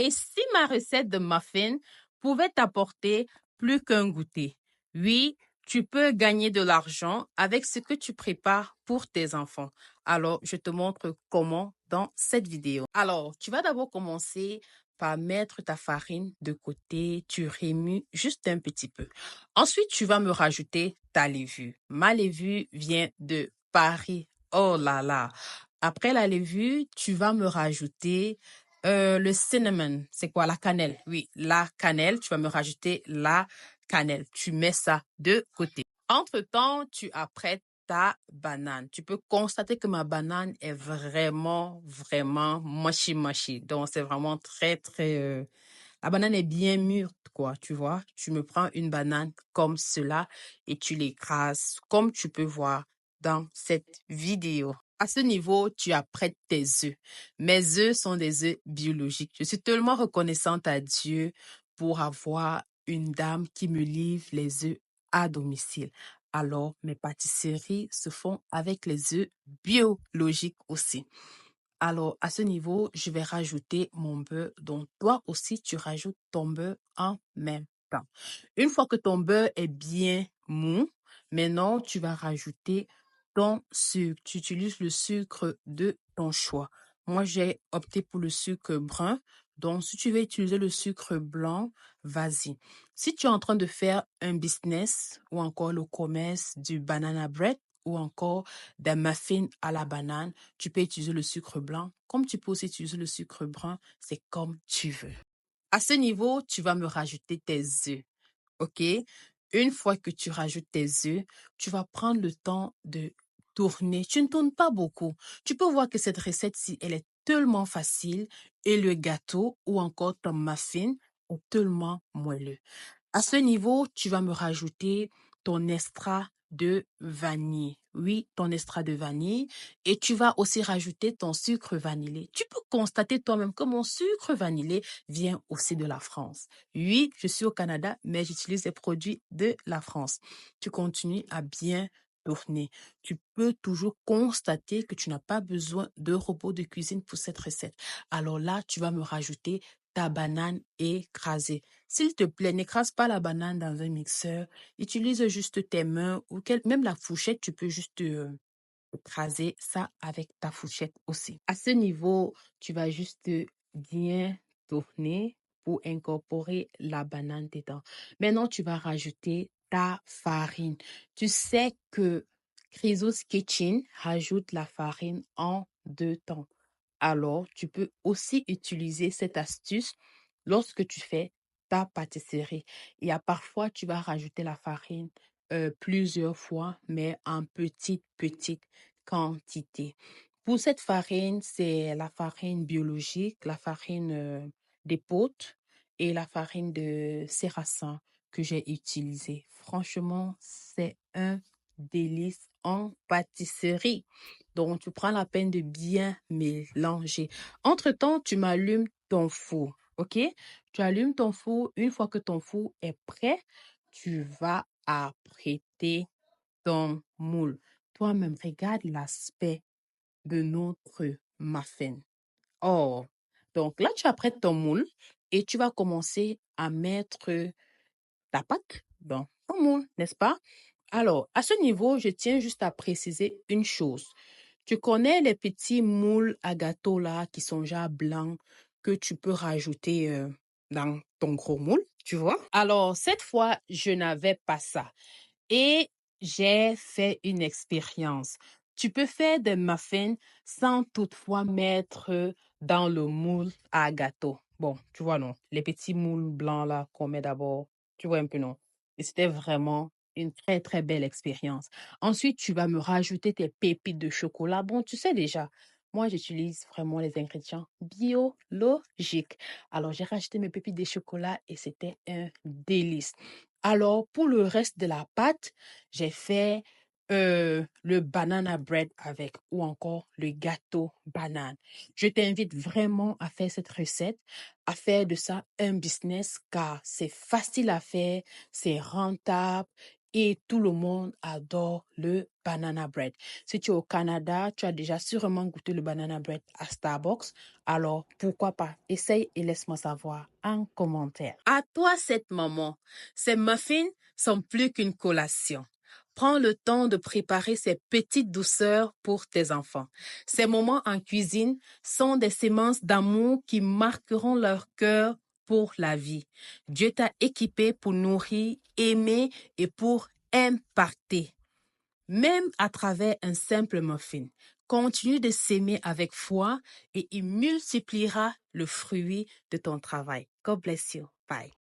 Et si ma recette de muffin pouvait t'apporter plus qu'un goûter, oui, tu peux gagner de l'argent avec ce que tu prépares pour tes enfants. Alors, je te montre comment dans cette vidéo. Alors, tu vas d'abord commencer par mettre ta farine de côté, tu remues juste un petit peu. Ensuite, tu vas me rajouter ta levure. Ma levure vient de Paris. Oh là là. Après la levure, tu vas me rajouter le cinnamon. C'est quoi? La cannelle. Oui, la cannelle. Tu vas me rajouter la cannelle. Tu mets ça de côté. Entre-temps, tu apprêtes ta banane. Tu peux constater que ma banane est vraiment, vraiment mushy. Donc, c'est vraiment très. La banane est bien mûre, quoi, tu vois. Tu me prends une banane comme cela et tu l'écrases, comme tu peux voir dans cette vidéo. À ce niveau, tu apprêtes tes œufs. Mes œufs sont des œufs biologiques. Je suis tellement reconnaissante à Dieu pour avoir une dame qui me livre les œufs à domicile. Alors, mes pâtisseries se font avec les œufs biologiques aussi. Alors, à ce niveau, je vais rajouter mon beurre. Donc, toi aussi, tu rajoutes ton beurre en même temps. Une fois que ton beurre est bien mou, maintenant, tu vas rajouter ton sucre. Tu utilises le sucre de ton choix. Moi, j'ai opté pour le sucre brun. Donc, si tu veux utiliser le sucre blanc, vas-y. Si tu es en train de faire un business ou encore le commerce du banana bread ou encore des muffins à la banane, tu peux utiliser le sucre blanc, comme tu peux aussi utiliser le sucre brun, c'est comme tu veux. À ce niveau, tu vas me rajouter tes œufs, ok? Une fois que tu rajoutes tes œufs, tu vas prendre le temps de tourner. Tu ne tournes pas beaucoup. Tu peux voir que cette recette-ci, elle est tellement facile et le gâteau ou encore ton muffin est tellement moelleux. À ce niveau, tu vas me rajouter ton extrait de vanille. Oui, ton extrait de vanille. Et tu vas aussi rajouter ton sucre vanillé. Tu peux constater toi-même que mon sucre vanillé vient aussi de la France. Oui, je suis au Canada, mais j'utilise des produits de la France. Tu continues à bien tourner. Tu peux toujours constater que tu n'as pas besoin de robot de cuisine pour cette recette. Alors là, tu vas me rajouter ta banane écrasée. S'il te plaît, n'écrase pas la banane dans un mixeur. Utilise juste tes mains ou même la fourchette, tu peux juste écraser ça avec ta fourchette aussi. À ce niveau, tu vas juste bien tourner pour incorporer la banane dedans. Maintenant, tu vas rajouter ta farine. Tu sais que Chrysos Kitchen rajoute la farine en 2 temps. Alors, tu peux aussi utiliser cette astuce lorsque tu fais ta pâtisserie. Et parfois, tu vas rajouter la farine plusieurs fois, mais en petite quantité. Pour cette farine, c'est la farine biologique, la farine d'épeautre et la farine de Sérassin que j'ai utilisée. Franchement, c'est un délice en pâtisserie. Donc, tu prends la peine de bien mélanger. Entre-temps, tu m'allumes ton four, ok? Tu allumes ton four. Une fois que ton four est prêt, tu vas apprêter ton moule. Toi-même, regarde l'aspect de notre muffin. Oh, donc là, tu apprêtes ton moule et tu vas commencer à mettre ta pâte dans ton moule, n'est-ce pas? Alors, à ce niveau, je tiens juste à préciser une chose. Tu connais les petits moules à gâteau là qui sont déjà blancs que tu peux rajouter dans ton gros moule, tu vois? Alors, cette fois, je n'avais pas ça. Et j'ai fait une expérience. Tu peux faire des muffins sans toutefois mettre dans le moule à gâteau. Bon, tu vois, non. Les petits moules blancs là qu'on met d'abord. Tu vois un peu, non. Et c'était vraiment une très belle expérience. Ensuite, tu vas me rajouter tes pépites de chocolat. Bon, tu sais déjà, moi, j'utilise vraiment les ingrédients biologiques. Alors, j'ai rajouté mes pépites de chocolat et c'était un délice. Alors, pour le reste de la pâte, j'ai fait le banana bread avec ou encore le gâteau banane. Je t'invite vraiment à faire cette recette, à faire de ça un business car c'est facile à faire, c'est rentable et tout le monde adore le banana bread. Si tu es au Canada, tu as déjà sûrement goûté le banana bread à Starbucks. Alors, pourquoi pas? Essaye et laisse-moi savoir en commentaire. À toi, cette maman. Ces muffins sont plus qu'une collation. Prends le temps de préparer ces petites douceurs pour tes enfants. Ces moments en cuisine sont des semences d'amour qui marqueront leur cœur pour la vie. Dieu t'a équipé pour nourrir, aimer et pour impacter. Même à travers un simple muffin, continue de s'aimer avec foi et il multipliera le fruit de ton travail. God bless you. Bye.